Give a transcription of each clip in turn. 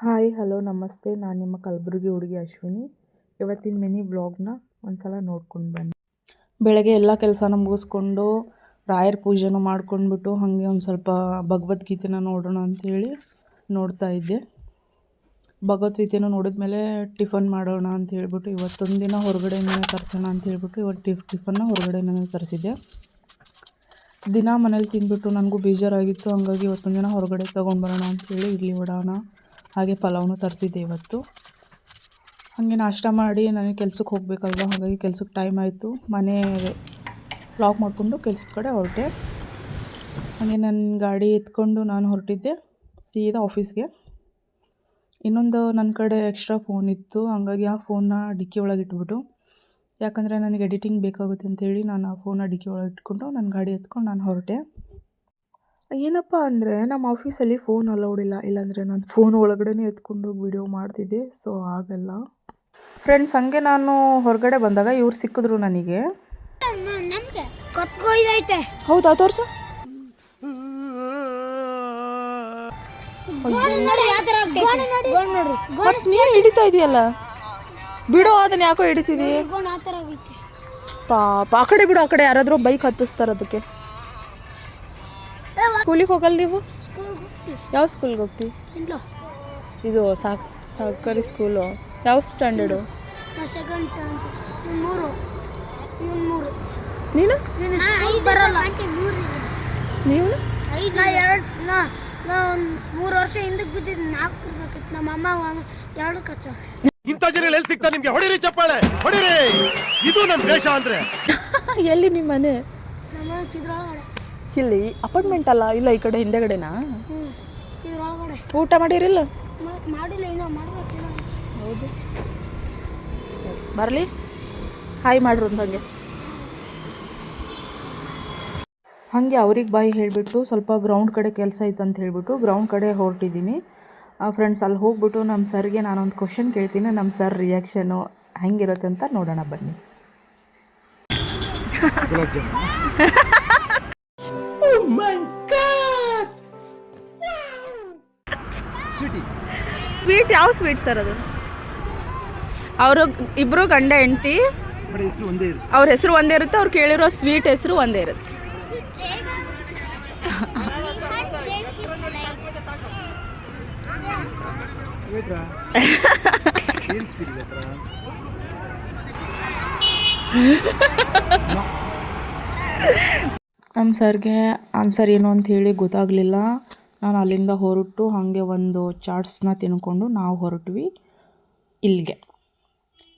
Hi hello ನಮಸ್ತೆ, ನಾನು ನಿಮ್ಮ ಕಲಬುರಗಿ ಹುಡುಗಿ ಅಶ್ವಿನಿ. ಇವತ್ತಿನ ಮಿನಿ ವ್ಲಾಗ್ನ ಒಂದ್ಸಲ ನೋಡ್ಕೊಂಡು ಬನ್ನಿ. ಬೆಳಗ್ಗೆ ಎಲ್ಲ ಕೆಲಸನ ಮುಗಿಸ್ಕೊಂಡು ರಾಯರ ಪೂಜೆನೂ ಮಾಡ್ಕೊಂಡ್ಬಿಟ್ಟು ಹಾಗೆ ಒಂದು ಸ್ವಲ್ಪ ಭಗವದ್ಗೀತೆನ ನೋಡೋಣ ಅಂಥೇಳಿ ನೋಡ್ತಾ ಇದ್ದೆ. ಭಗವದ್ಗೀತೆನ ನೋಡಿದ್ಮೇಲೆ ಟಿಫನ್ ಮಾಡೋಣ ಅಂತ ಹೇಳ್ಬಿಟ್ಟು ಇವತ್ತೊಂದು ದಿನ ಹೊರಗಡೆನೇ ತರಿಸೋಣ ಅಂತ ಹೇಳ್ಬಿಟ್ಟು ಇವತ್ತು ಟಿಫನ್ನ ಹೊರಗಡೆನೇ ತರಿಸಿದ್ದೆ. ದಿನ ಮನೇಲಿ ತಿಂದ್ಬಿಟ್ಟು ನನಗೂ ಬೇಜಾರಾಗಿತ್ತು. ಹಾಗಾಗಿ ಇವತ್ತೊಂದು ದಿನ ಹೊರಗಡೆ ತೊಗೊಂಡು ಬರೋಣ ಅಂಥೇಳಿ ಇಡ್ಲಿ ವಡಾನ ಹಾಗೆ ಪಲಾವ್ನು ತರಿಸಿದ್ದೆ ಇವತ್ತು. ಹಾಗೆ ನಾಷ್ಟ ಮಾಡಿ ನನಗೆ ಕೆಲ್ಸಕ್ಕೆ ಹೋಗಬೇಕಲ್ವ, ಹಾಗಾಗಿ ಕೆಲ್ಸಕ್ಕೆ ಟೈಮ್ ಆಯಿತು. ಮನೆ ಲಾಕ್ ಮಾಡಿಕೊಂಡು ಕೆಲ್ಸದ ಕಡೆ ಹೊರಟೆ. ಹಾಗೆ ನನ್ನ ಗಾಡಿ ಎತ್ಕೊಂಡು ನಾನು ಹೊರಟಿದ್ದೆ ಸೀದಾ ಆಫೀಸ್ಗೆ. ಇನ್ನೊಂದು ನನ್ನ ಕಡೆ ಎಕ್ಸ್ಟ್ರಾ ಫೋನ್ ಇತ್ತು, ಹಾಗಾಗಿ ಆ ಫೋನ್ನ ಡಿಕ್ಕಿ ಒಳಗೆ ಇಟ್ಬಿಟ್ಟು, ಯಾಕಂದರೆ ನನಗೆ ಎಡಿಟಿಂಗ್ ಬೇಕಾಗುತ್ತೆ ಅಂಥೇಳಿ ನಾನು ಆ ಫೋನ್ನ ಡಿಕ್ಕಿ ಒಳಗೆ ಇಟ್ಕೊಂಡು ನನ್ನ ಗಾಡಿ ಎತ್ಕೊಂಡು ನಾನು ಹೊರಟೆ. ಏನಪ್ಪ ಅಂದರೆ ನಮ್ಮ ಆಫೀಸಲ್ಲಿ ಫೋನ್ ಅಲೌಡ್ ಇಲ್ಲ, ಇಲ್ಲಾಂದರೆ ನಾನು ಫೋನ್ ಒಳಗಡೆ ಎತ್ಕೊಂಡು ವಿಡಿಯೋ ಮಾಡ್ತಿದ್ದೆ. ಸೊ ಆಗಲ್ಲ ಫ್ರೆಂಡ್ಸ್. ಹಾಗೆ ನಾನು ಹೊರಗಡೆ ಬಂದಾಗ ಇವ್ರು ಸಿಕ್ಕಿದ್ರು ನನಗೆ. ಹೌದಾ, ತೋರಿಸು. ನೀನು ಹಿಡಿತಾ ಇದೆಯಲ್ಲ, ಬಿಡು ಅದನ್ನ, ಯಾಕೋ ಹಿಡಿತಿದಿ ಪಾಪ. ಆ ಕಡೆ ಬಿಡು, ಆ ಕಡೆ ಯಾರಾದರೂ ಬೈಕ್ ಹತ್ತಿಸ್ತಾರೆ ಅದಕ್ಕೆ. ಸ್ಕೂಲಿಗೆ ಹೋಗಲ್ಲ ನೀವು? ಯಾವ ಸ್ಕೂಲ್ಗೆ ಹೋಗ್ತಿ? ಇದು ಸರ್ಕಾರಿ ಸ್ಕೂಲು. ಯಾವ ಸ್ಟ್ಯಾಂಡರ್ಡು? ನೀನು ನೀವು 3 ವರ್ಷ ಹಿಂದಕ್ಕೆ ಬಿದ್ದಿದ್ದು 4 ಇರ್ಬೇಕಿತ್ತು. ನಮ್ಮ ಅಮ್ಮ 2 ಕಚ್ಚ. ಇಂಥ ಜನ ಎಲ್ಲಿ ಸಿಗ್ತಾರೆ ನಿಮ್ಗೆ? ಹೊಡಿರಿ ಚಪ್ಪಾಳೆ, ಹೊಡಿರಿ. ಇದು ನಮ್ಮ ದೇಶ ಅಂದ್ರೆ. ಎಲ್ಲಿ ನಿಮ್ಮ ಮನೆ? ನಮ್ಮ ಕಿದ್ರೊಳಗಡೆ. ಇಲ್ಲಿ ಅಪಾರ್ಟ್ಮೆಂಟ್ ಅಲ್ಲ, ಇಲ್ಲ ಈ ಕಡೆ ಹಿಂದೆಗಡೆನಾ? ಕಿದ್ರೊಳಗಡೆ. ಊಟ ಮಾಡಿರಿಲ್ಲ? ಮಾಡಿಲ್ಲ, ಇನ್ನೂ ಮಾಡ್ಬೇಕಿಲ್ಲ. ಹೌದು, ಸರಿ ಬರಲಿ. ಹಾಯ್ ಮಾಡ್ರು ಅಂತ ಹಾಗೆ ಅವ್ರಿಗೆ ಬಾಯ್ ಹೇಳಿಬಿಟ್ಟು ಸ್ವಲ್ಪ ಗ್ರೌಂಡ್ ಕಡೆ ಕೆಲಸ ಇತ್ತು ಅಂತ ಹೇಳಿಬಿಟ್ಟು ಗ್ರೌಂಡ್ ಕಡೆ ಹೊರಟಿದ್ದೀನಿ ಫ್ರೆಂಡ್ಸ್. ಅಲ್ಲಿ ಹೋಗ್ಬಿಟ್ಟು ನಮ್ಮ ಸರ್ಗೆ ನಾನೊಂದು ಕ್ವಶನ್ ಕೇಳ್ತೀನಿ. ನಮ್ಮ ಸರ್ ರಿಯಾಕ್ಷನು ಹೆಂಗಿರುತ್ತೆ ಅಂತ ನೋಡೋಣ ಬನ್ನಿ. ಸ್ವೀಟ್ ಯಾವ ಸ್ವೀಟ್ ಸರ್ ಅದು? ಅವರು ಇಬ್ಬರು ಗಂಡ ಹೆಂಡತಿ, ಅವ್ರ ಹೆಸರು ಒಂದೇ ಇರುತ್ತೆ, ಅವ್ರು ಕೇಳಿರೋ ಸ್ವೀಟ್ ಹೆಸರು ಒಂದೇ ಇರುತ್ತೆ. ನಮ್ಮ ಸರ್ಗೆ ಆನ್ಸರ್ ಏನು ಅಂತ ಹೇಳಿ ಗೊತ್ತಾಗಲಿಲ್ಲ. ನಾನು ಅಲ್ಲಿಂದ ಹೊರಟು ಹಾಗೆ ಒಂದು ಚಾಟ್ಸ್ನ ತಿನ್ಕೊಂಡು ನಾವು ಹೊರಟ್ವಿ ಇಲ್ಲಿಗೆ.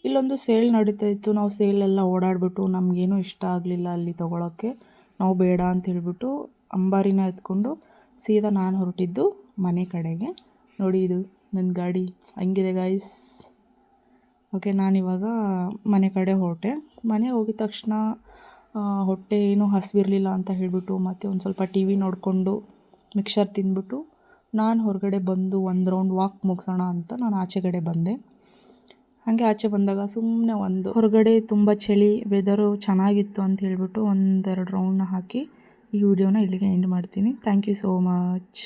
ಇಲ್ಲೊಂದು ಸೇಲ್ ನಡೀತಾ ಇತ್ತು. ನಾವು ಸೇಲೆಲ್ಲ ಓಡಾಡಿಬಿಟ್ಟು ನಮಗೇನು ಇಷ್ಟ ಆಗಲಿಲ್ಲ ಅಲ್ಲಿ ತೊಗೊಳಕ್ಕೆ. ನಾವು ಬೇಡ ಅಂತ ಹೇಳ್ಬಿಟ್ಟು ಅಂಬಾರಿನ ಎತ್ಕೊಂಡು ಸೀದಾ ನಾನು ಹೊರಟಿದ್ದು ಮನೆ ಕಡೆಗೆ. ನೋಡಿ, ಇದು ನನ್ನ ಗಾಡಿ ಹಂಗಿದೆ ಗಾಯ್ಸ್. ಓಕೆ, ನಾನಿವಾಗ ಮನೆ ಕಡೆ ಹೊರಟೆ. ಮನೆ ಹೋಗಿದ ತಕ್ಷಣ ಹೊಟ್ಟೆ ಏನೂ ಹಸಿವಿರಲಿಲ್ಲ ಅಂತ ಹೇಳಿಬಿಟ್ಟು ಮತ್ತು ಒಂದು ಸ್ವಲ್ಪ ಟಿ ವಿ ನೋಡಿಕೊಂಡು ಮಿಕ್ಸರ್ ತಿಂದ್ಬಿಟ್ಟು ನಾನು ಹೊರಗಡೆ ಬಂದು ಒಂದು ರೌಂಡ್ ವಾಕ್ ಮುಗಿಸೋಣ ಅಂತ ನಾನು ಆಚೆಗಡೆ ಬಂದೆ. ಹಾಗೆ ಆಚೆ ಬಂದಾಗ ಸುಮ್ಮನೆ ಒಂದು ಹೊರಗಡೆ ತುಂಬ ಚಳಿ, ವೆದರು ಚೆನ್ನಾಗಿತ್ತು ಅಂತ ಹೇಳ್ಬಿಟ್ಟು 1-2 ರೌಂಡ್ನ ಹಾಕಿ ಈ ವಿಡಿಯೋನ ಇಲ್ಲಿಗೆ ಎಂಡ್ ಮಾಡ್ತೀನಿ. Thank you so much.